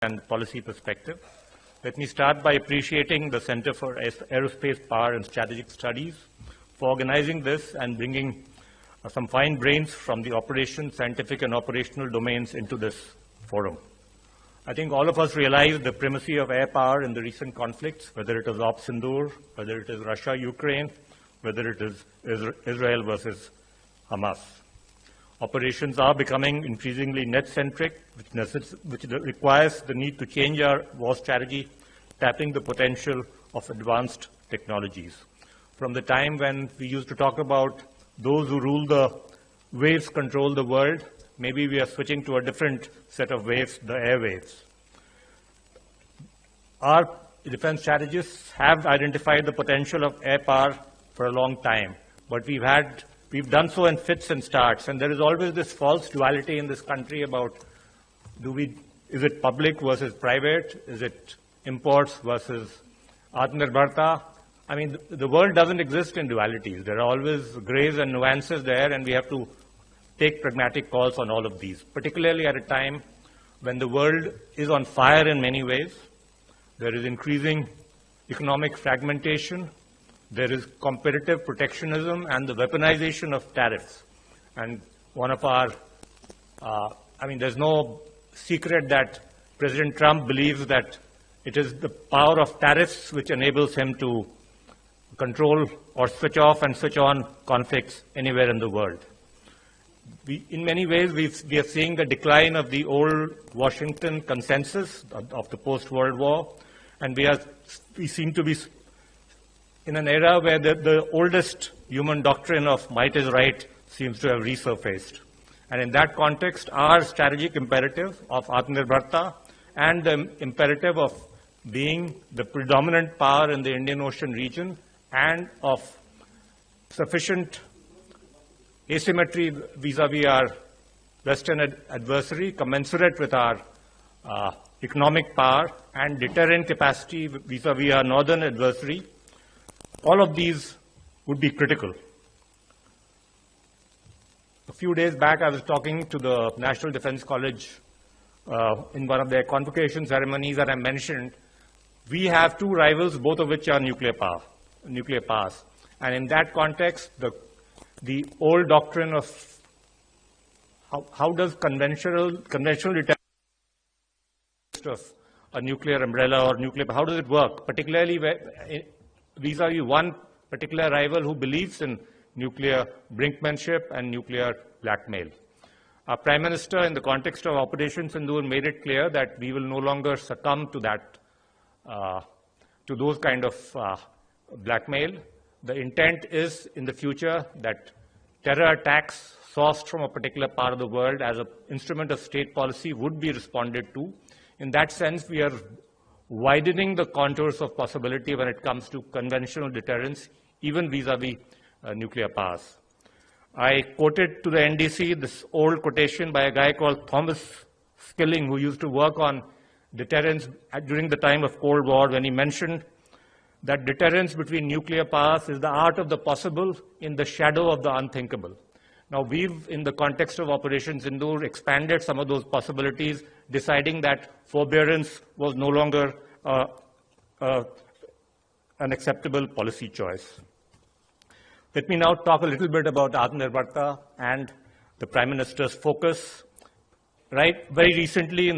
and policy perspective. Let me start by appreciating the Center for Aerospace Power and Strategic Studies for organizing this and bringing some fine brains from the operations, scientific and operational domains into this forum. I think all of us realize the primacy of air power in the recent conflicts, whether it is Op Sindoor, whether it is Russia-Ukraine, whether it is Israel versus Hamas. Operations are becoming increasingly net-centric, which requires the need to change our war strategy, tapping the potential of advanced technologies. From the time when we used to talk about those who rule the waves control the world, maybe we are switching to a different set of waves, the airwaves. Our defense strategists have identified the potential of air power for a long time, but we've done so in fits and starts, and there is always this false duality in this country about is it public versus private, is it imports versus Atmanirbharta. I mean, the world doesn't exist in dualities. There are always grays and nuances there, and we have to take pragmatic calls on all of these, particularly at a time when the world is on fire in many ways. There is increasing economic fragmentation. There is competitive protectionism and the weaponization of tariffs. And one of our, there's no secret that President Trump believes that it is the power of tariffs which enables him to control or switch off and switch on conflicts anywhere in the world. In many ways, we are seeing the decline of the old Washington consensus of the post-World War, and we seem to be in an era where the oldest human doctrine of might is right seems to have resurfaced. And in that context, our strategic imperative of Atmanirbharta and the imperative of being the predominant power in the Indian Ocean region and of sufficient asymmetry vis-à-vis our Western adversary, commensurate with our economic power and deterrent capacity vis-à-vis our northern adversary, all of these would be critical. A few days back, I was talking to the National Defense College in one of their convocation ceremonies, and I mentioned we have two rivals, both of which are nuclear powers. And in that context, the old doctrine of how does conventional deterrence of a nuclear umbrella or nuclear, how does it work, particularly vis-à-vis one particular rival who believes in nuclear brinkmanship and nuclear blackmail. Our Prime Minister, in the context of Operation Sindoor, made it clear that we will no longer succumb to that, to those kind of blackmail. The intent is, in the future, that terror attacks sourced from a particular part of the world as an instrument of state policy would be responded to. In that sense, we are widening the contours of possibility when it comes to conventional deterrence, even vis-à-vis nuclear powers. I quoted to the NDC this old quotation by a guy called Thomas Skilling, who used to work on deterrence during the time of Cold War, when he mentioned that deterrence between nuclear powers is the art of the possible in the shadow of the unthinkable. Now, we've, in the context of Operation Sindoor, expanded some of those possibilities, deciding that forbearance was no longer an acceptable policy choice. Let me now talk a little bit about Atmanirbharta and the Prime Minister's focus. Right, very recently,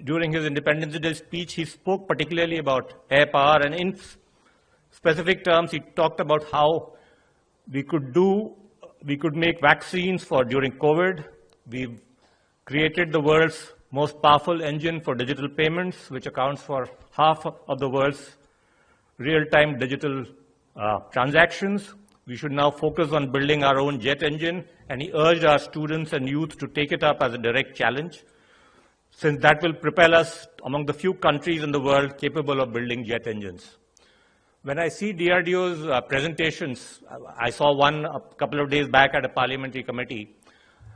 during his Independence Day speech, he spoke particularly about air power, and in specific terms, he talked about how we could make vaccines for during COVID. We've created the world's most powerful engine for digital payments, which accounts for half of the world's real-time digital transactions. We should now focus on building our own jet engine, and he urged our students and youth to take it up as a direct challenge, since that will propel us among the few countries in the world capable of building jet engines. When I see DRDO's presentations, I saw one a couple of days back at a parliamentary committee,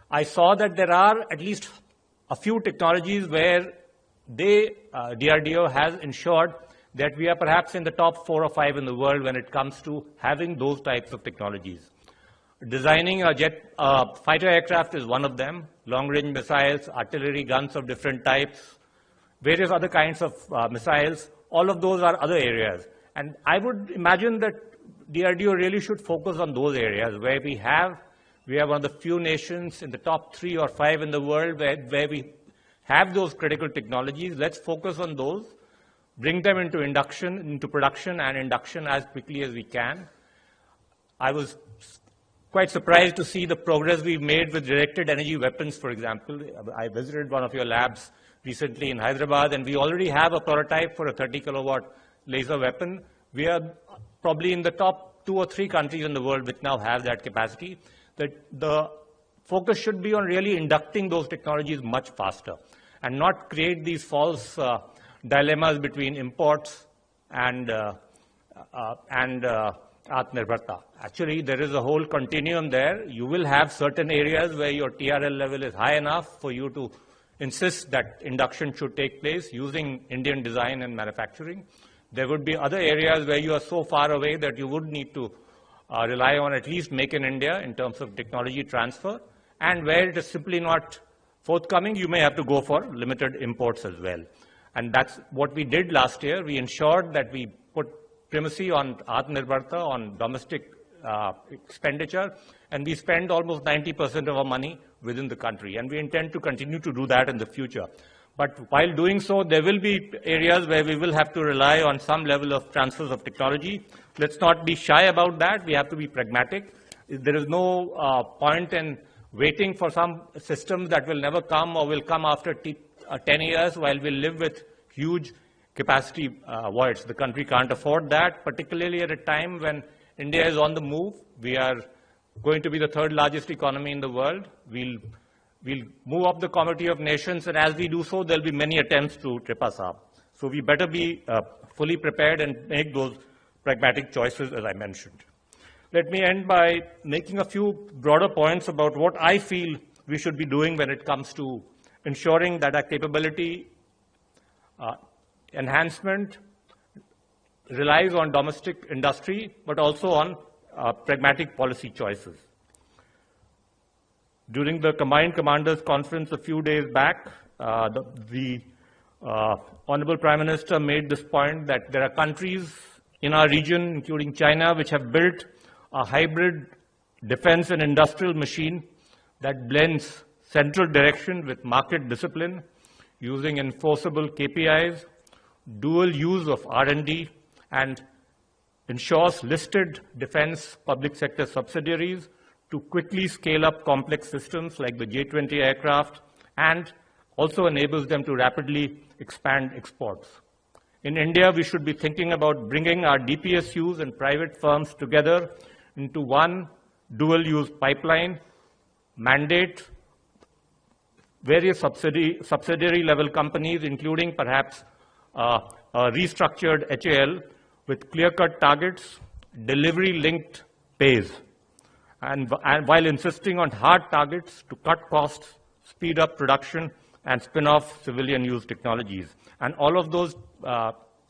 I saw that there are at least a few technologies where DRDO has ensured that we are perhaps in the top 4 or 5 in the world when it comes to having those types of technologies. Designing a fighter aircraft is one of them. Long-range missiles, artillery guns of different types, various other kinds of missiles. All of those are other areas. And I would imagine that DRDO really should focus on those areas where we have one of the few nations in the top 3 or 5 in the world where we have those critical technologies. Let's focus on those, bring them into production and induction as quickly as we can. I was quite surprised to see the progress we've made with directed energy weapons, for example. I visited one of your labs recently in Hyderabad, and we already have a prototype for a 30-kilowatt laser weapon. We are probably in the top 2 or 3 countries in the world which now have that capacity. The focus should be on really inducting those technologies much faster and not create these false dilemmas between imports and Atmanirbharta. Actually, there is a whole continuum there. You will have certain areas where your TRL level is high enough for you to insist that induction should take place using Indian design and manufacturing. There would be other areas where you are so far away that you would need to rely on at least Make in India in terms of technology transfer, and where it is simply not forthcoming, you may have to go for limited imports as well. And that's what we did last year. We ensured that we put primacy on Atmanirbharta, on domestic expenditure, and we spend almost 90% of our money within the country, and we intend to continue to do that in the future. But while doing so, there will be areas where we will have to rely on some level of transfers of technology. Let's not be shy about that. We have to be pragmatic. There is no point in waiting for some systems that will never come or will come after 10 years while we live with huge capacity voids. The country can't afford that, particularly at a time when India is on the move. We are going to be the 3rd largest economy in the world. We'll move up the Committee of Nations, and as we do so, there'll be many attempts to trip us up. So we better be fully prepared and make those pragmatic choices, as I mentioned. Let me end by making a few broader points about what I feel we should be doing when it comes to ensuring that our capability enhancement relies on domestic industry, but also on pragmatic policy choices. During the Combined Commanders Conference a few days back, the Honorable Prime Minister made this point that there are countries in our region, including China, which have built a hybrid defense and industrial machine that blends central direction with market discipline, using enforceable KPIs, dual use of R&D, and ensures listed defense public sector subsidiaries to quickly scale up complex systems like the J-20 aircraft, and also enables them to rapidly expand exports. In India, we should be thinking about bringing our DPSUs and private firms together into one dual-use pipeline, mandate various subsidiary-level companies, including perhaps a restructured HAL with clear-cut targets, delivery-linked pays, and while insisting on hard targets to cut costs, speed up production, and spin off civilian-use technologies. And all of those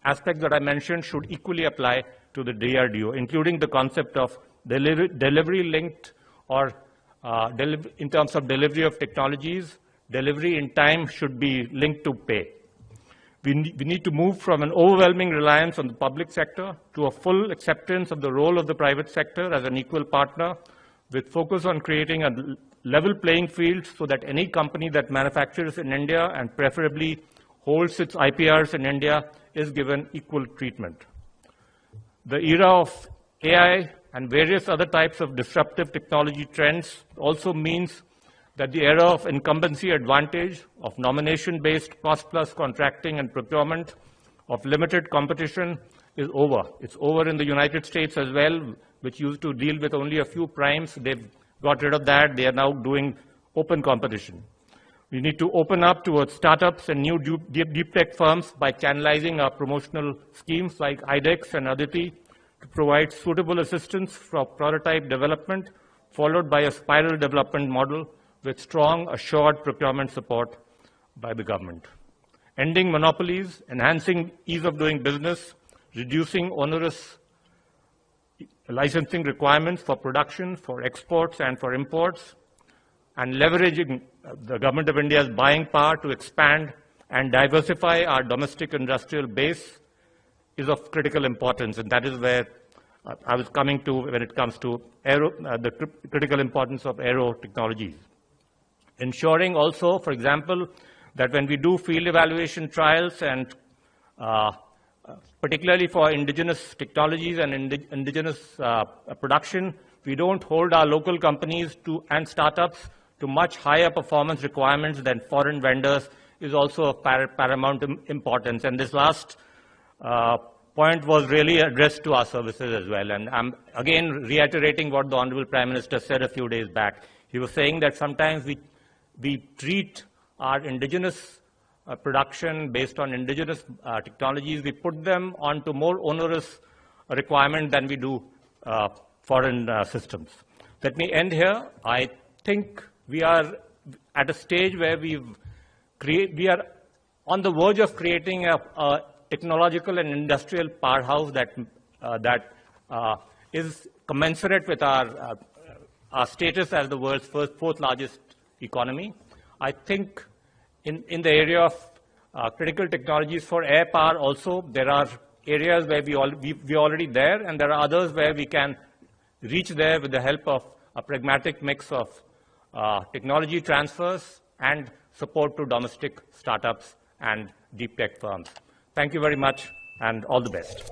aspects that I mentioned should equally apply to the DRDO, including the concept of delivery-linked or in terms of delivery of technologies, delivery in time should be linked to pay. We need to move from an overwhelming reliance on the public sector to a full acceptance of the role of the private sector as an equal partner, with focus on creating a level playing field so that any company that manufactures in India and preferably holds its IPRs in India is given equal treatment. The era of AI and various other types of disruptive technology trends also means that the era of incumbency advantage, of nomination-based cost-plus contracting and procurement, of limited competition is over. It's over in the United States as well, which used to deal with only a few primes. They've got rid of that. They are now doing open competition. We need to open up towards startups and new deep tech firms by channelizing our promotional schemes like IDEX and Aditi to provide suitable assistance for prototype development, followed by a spiral development model with strong, assured procurement support by the government. Ending monopolies, enhancing ease of doing business, reducing onerous licensing requirements for production, for exports, and for imports, and leveraging the Government of India's buying power to expand and diversify our domestic industrial base is of critical importance, and that is where I was coming to when it comes to the critical importance of aero technologies. Ensuring also, for example, that when we do field evaluation trials and particularly for indigenous technologies and indigenous production, we don't hold our local companies and startups to much higher performance requirements than foreign vendors is also of paramount importance. And this last point was really addressed to our services as well. And I'm again reiterating what the Honorable Prime Minister said a few days back. He was saying that sometimes we treat our indigenous production based on indigenous technologies, we put them onto more onerous requirement than we do foreign systems. Let me end here. I think we are at a stage where we are on the verge of creating a technological and industrial powerhouse that is commensurate with our status as the world's fourth largest economy. I think in the area of critical technologies for air power also, there are areas where we are already there, and there are others where we can reach there with the help of a pragmatic mix of technology transfers and support to domestic startups and deep tech firms. Thank you very much, and all the best.